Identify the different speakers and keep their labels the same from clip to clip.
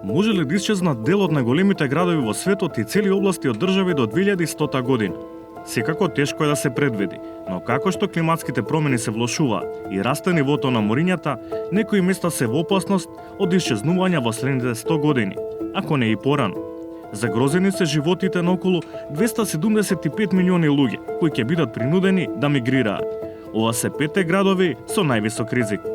Speaker 1: Може ли да исчезнат дел од најголемите градови во светот и цели области од држави до 2100 година? Секако тешко е да се предвиди, но како што климатските промени се влошуваат и расте нивото на морињата, некои места се во опасност од исчезнување во следните 100 години, ако не и порано. Загрозени се животите на околу 275 милиони луѓе, кои ќе бидат принудени да мигрираат. Ова се 5 градови со највисок ризик.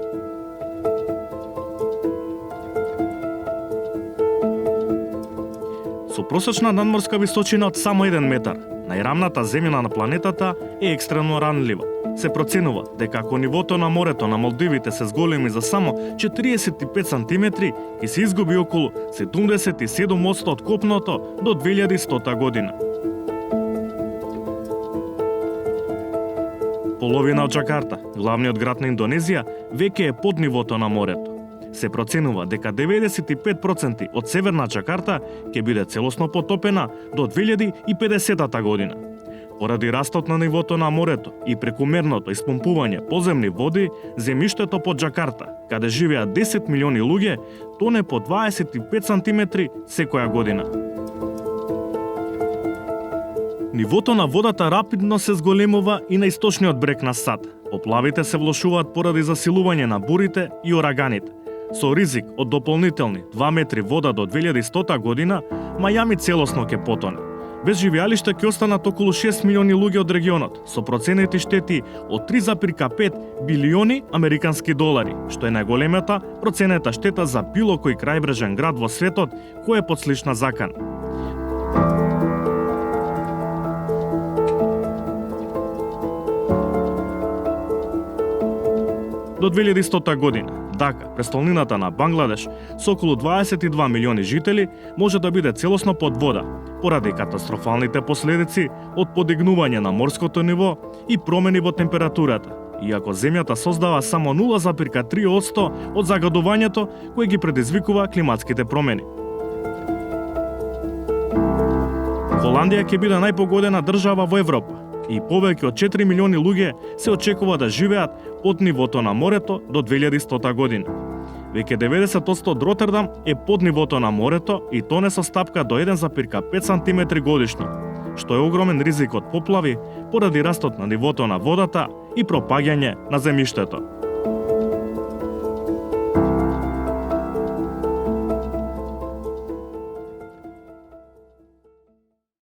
Speaker 1: Со просечна надморска височина од само 1 метар, најрамната земјина на планетата е екстремно ранлива. Се проценува дека ако нивото на морето на Малдивите се зголеми за само 45 сантиметри, ќе се изгуби околу 77% од копното до 2100 година. Половина од Џакарта, главниот град на Индонезија, веќе е под нивото на морето. Се проценува дека 95% од северна Џакарта ќе биде целосно потопена до 2050 година. Поради растот на нивото на морето и прекумерното испомпување подземни води, земјиштето под Џакарта, каде живеат 10 милиони луѓе, тоне по 25 сантиметри секоја година. Нивото на водата рапидно се зголемува и на источниот брег на САД. Поплавите се влошуваат поради засилување на бурите и ураганите. Со ризик од дополнителни 2 метри вода до 2100 година, Мајами целосно ќе потоне. Без живеалишта ќе останат околу 6 милиони луѓе од регионот, со проценети штети од 3,5 билиони американски долари, што е најголемата проценета штета за било кој крајбрежен град во светот кој е под слична закана. До 2100 година, Дака, престолнината на Бангладеш, со околу 22 милиони жители, може да биде целосно под вода, поради катастрофалните последици од подигнување на морското ниво и промени во температурата, иако земјата создава само 0,3% од загадувањето кој ги предизвикува климатските промени. Холандија ќе биде најпогодена држава во Европа и повеќе од 4 милиони луѓе се очекува да живеат под нивото на морето до 2100 година. Веќе 90% од Ротердам е под нивото на морето и тоне со стапка до 1,5 сантиметри годишно, што е огромен ризик од поплави поради растот на нивото на водата и пропаѓање на земјиштето.